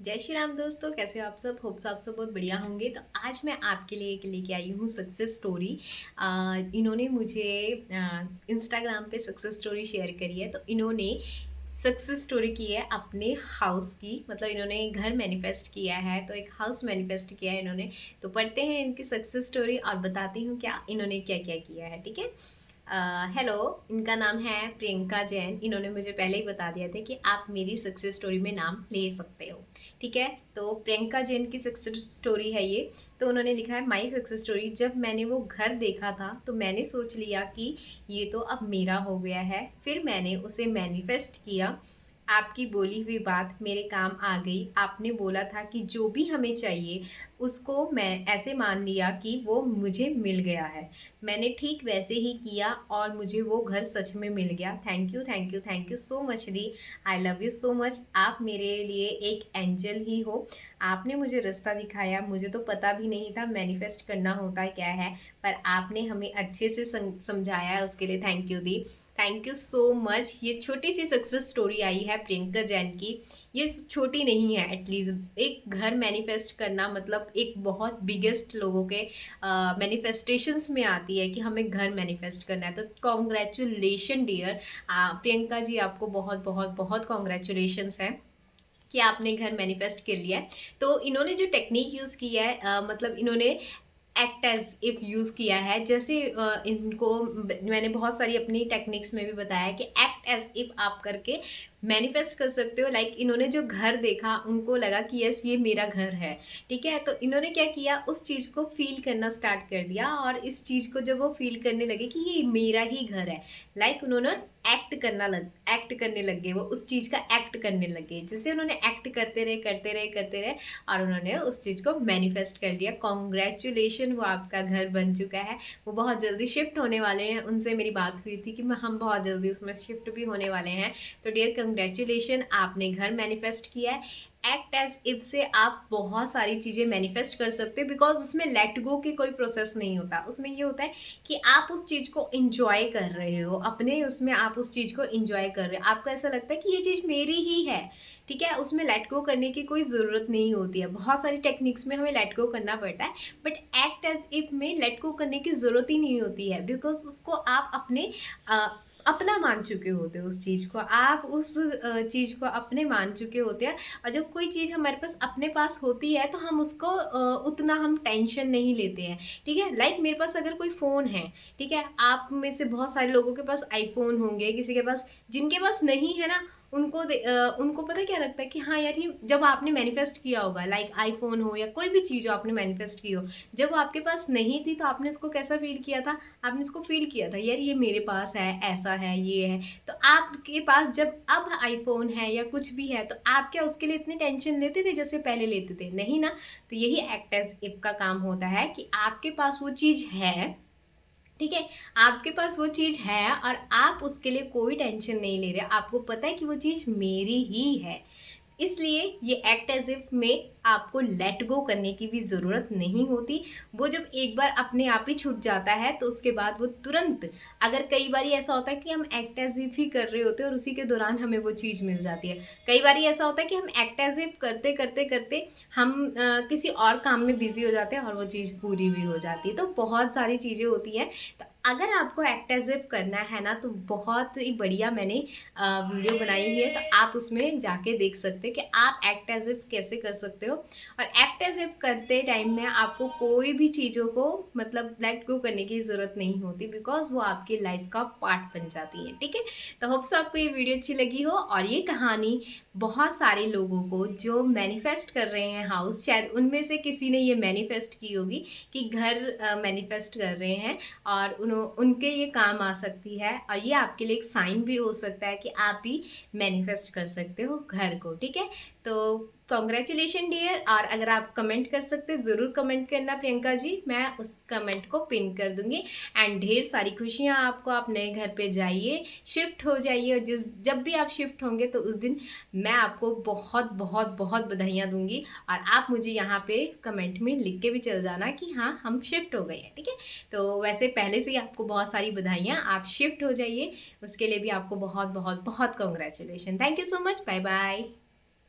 जय श्री राम दोस्तों, कैसे हो आप सब। होप्स आप सब बहुत बढ़िया होंगे। तो आज मैं आपके लिए एक लेके आई हूँ सक्सेस स्टोरी। इन्होंने मुझे इंस्टाग्राम पे सक्सेस स्टोरी शेयर करी है। तो इन्होंने सक्सेस स्टोरी की है अपने हाउस की, मतलब इन्होंने घर मैनिफेस्ट किया है, तो एक हाउस मैनिफेस्ट किया है इन्होंने। तो पढ़ते हैं इनकी सक्सेस स्टोरी और बताती हूँ क्या इन्होंने क्या क्या किया है। ठीक है। हेलो, इनका नाम है प्रियंका जैन। इन्होंने मुझे पहले ही बता दिया था कि आप मेरी सक्सेस स्टोरी में नाम ले सकते हो। ठीक है। तो प्रियंका जैन की सक्सेस स्टोरी है ये। तो उन्होंने लिखा है माई सक्सेस स्टोरी। जब मैंने वो घर देखा था तो मैंने सोच लिया कि ये तो अब मेरा हो गया है। फिर मैंने उसे मैनिफेस्ट किया। आपकी बोली हुई बात मेरे काम आ गई। आपने बोला था कि जो भी हमें चाहिए उसको मैं ऐसे मान लिया कि वो मुझे मिल गया है। मैंने ठीक वैसे ही किया और मुझे वो घर सच में मिल गया। Thank you, thank you, thank you so much the. I love you so much. आप मेरे लिए एक एंजल ही हो। आपने मुझे रास्ता दिखाया। मुझे तो पता भी नहीं था मैनिफेस्ट करना होता क्या है, पर आपने हमें अच्छे से समझाया है, उसके लिए thank you the. Thank you so much. ये छोटी सी सक्सेस स्टोरी आई है प्रियंका जैन की। ये छोटी नहीं है, एटलीस्ट एक घर मैनिफेस्ट करना मतलब एक बहुत बिगेस्ट लोगों के मैनिफेस्टेशंस में आती है कि हमें घर मैनिफेस्ट करना है। तो कॉन्ग्रेचुलेशन डियर प्रियंका जी, आपको बहुत बहुत बहुत कॉन्ग्रेचुलेशंस है कि आपने घर मैनिफेस्ट कर लिया है। तो इन्होंने जो टेक्निक यूज़ की है, मतलब इन्होंने एक्ट एज इफ यूज़ किया है। जैसे इनको मैंने बहुत सारी अपनी टेक्निक्स में भी बताया है कि एक्ट एज इफ आप करके मैनिफेस्ट कर सकते हो। लाइक इन्होंने जो घर देखा उनको लगा कि यस ये मेरा घर है। ठीक है। तो इन्होंने क्या किया, उस चीज़ को फील करना स्टार्ट कर दिया और इस चीज़ को जब वो फील करने लगे कि ये मेरा ही घर है, लाइक उन्होंने एक्ट करने लग गए। वो उस चीज़ का एक्ट करने लग गए। जैसे उन्होंने एक्ट करते रहे करते रहे करते रहे और उन्होंने उस चीज़ को मैनिफेस्ट कर लिया। कॉन्ग्रेचुलेशन, वो आपका घर बन चुका है। वो बहुत जल्दी शिफ्ट होने वाले हैं। उनसे मेरी बात हुई थी कि हम बहुत जल्दी उसमें शिफ्ट भी होने वाले हैं। तो डियर कंग्रेचुलेशन, आपने घर मैनिफेस्ट किया है। एक्ट एज इफ से आप बहुत सारी चीज़ें मैनिफेस्ट कर सकते हो, बिकॉज उसमें लेट गो की कोई प्रोसेस नहीं होता। उसमें ये होता है कि आप उस चीज़ को इंजॉय कर रहे हो, अपने उसमें आप उस चीज़ को इंजॉय कर रहे हो। आपको ऐसा लगता है कि ये चीज़ मेरी ही है। ठीक है। उसमें लेट गो करने की कोई ज़रूरत नहीं होती है। बहुत सारी टेक्निक्स में हमें लेट गो करना पड़ता है, बट एक्ट एज इफ में लेट गो करने की ज़रूरत ही नहीं होती है, बिकॉज उसको आप अपने अपना मान चुके होते हो। उस चीज़ को आप उस चीज़ को अपने मान चुके होते हैं। और जब कोई चीज़ हमारे पास अपने पास होती है तो हम उसको उतना हम टेंशन नहीं लेते हैं। ठीक है। लाइक मेरे पास अगर कोई फ़ोन है, ठीक है, आप में से बहुत सारे लोगों के पास आईफोन होंगे, किसी के पास, जिनके पास नहीं है ना, उनको पता क्या लगता है कि हाँ यार, ये जब आपने मैनिफेस्ट किया होगा, लाइक आईफोन हो या कोई भी चीज़ हो आपने मैनिफेस्ट की हो, जब वो आपके पास नहीं थी तो आपने उसको कैसा फील किया था। आपने इसको फील किया था यार ये मेरे पास है, ऐसा है, ये है। तो आपके पास जब अब आईफोन है या कुछ भी है तो आप क्या उसके लिए इतनी टेंशन लेते थे जैसे पहले लेते थे? नहीं ना। तो यही एक्ट एज इफ का काम होता है कि आपके पास वो चीज़ है। ठीक है। आपके पास वो चीज़ है और आप उसके लिए कोई टेंशन नहीं ले रहे। आपको पता है कि वो चीज़ मेरी ही है। इसलिए ये एक्ट एज इफ में आपको लेट गो करने की भी ज़रूरत नहीं होती। वो जब एक बार अपने आप ही छूट जाता है तो उसके बाद वो तुरंत, अगर कई बार ऐसा होता है कि हम एक्ट एज इफ ही कर रहे होते हैं और उसी के दौरान हमें वो चीज़ मिल जाती है। कई बार ऐसा होता है कि हम एक्ट एज इफ करते करते करते हम किसी और काम में बिजी हो जाते हैं और वो चीज़ पूरी भी हो जाती है। तो बहुत सारी चीज़ें होती हैं। तो अगर आपको एक्ट एज इफ करना है ना, तो बहुत ही बढ़िया मैंने वीडियो बनाई है, तो आप उसमें जाके देख सकते हो कि आप एक्ट एज इफ कैसे कर सकते हो। और एक्ट एज इफ करते टाइम में आपको कोई भी चीज़ों को मतलब लेट गो करने की ज़रूरत नहीं होती, बिकॉज वो आपकी लाइफ का पार्ट बन जाती है। ठीक है। तो होप्स आपको ये वीडियो अच्छी लगी हो और ये कहानी बहुत सारे लोगों को जो मैनिफेस्ट कर रहे हैं हाउस, शायद उनमें से किसी ने ये मैनिफेस्ट की होगी कि घर मैनिफेस्ट कर रहे हैं और उनके ये काम आ सकती है। और ये आपके लिए एक साइन भी हो सकता है कि आप भी मैनिफेस्ट कर सकते हो घर को। ठीक है। तो कॉन्ग्रेचुलेशन डियर। और अगर आप कमेंट कर सकते ज़रूर कमेंट करना प्रियंका जी, मैं उस कमेंट को पिन कर दूंगी। एंड ढेर सारी खुशियाँ आपको। आप नए घर पे जाइए, शिफ्ट हो जाइए, और जब भी आप शिफ्ट होंगे तो उस दिन मैं आपको बहुत बहुत बहुत बधाइयाँ दूंगी। और आप मुझे यहाँ पे कमेंट में लिख के भी चल जाना कि हाँ हम शिफ्ट हो गए हैं। ठीक है। तो वैसे पहले से ही आपको बहुत सारी बधाइयाँ, आप शिफ्ट हो जाइए, उसके लिए भी आपको बहुत बहुत बहुत congratulation. Thank you so much. Bye bye.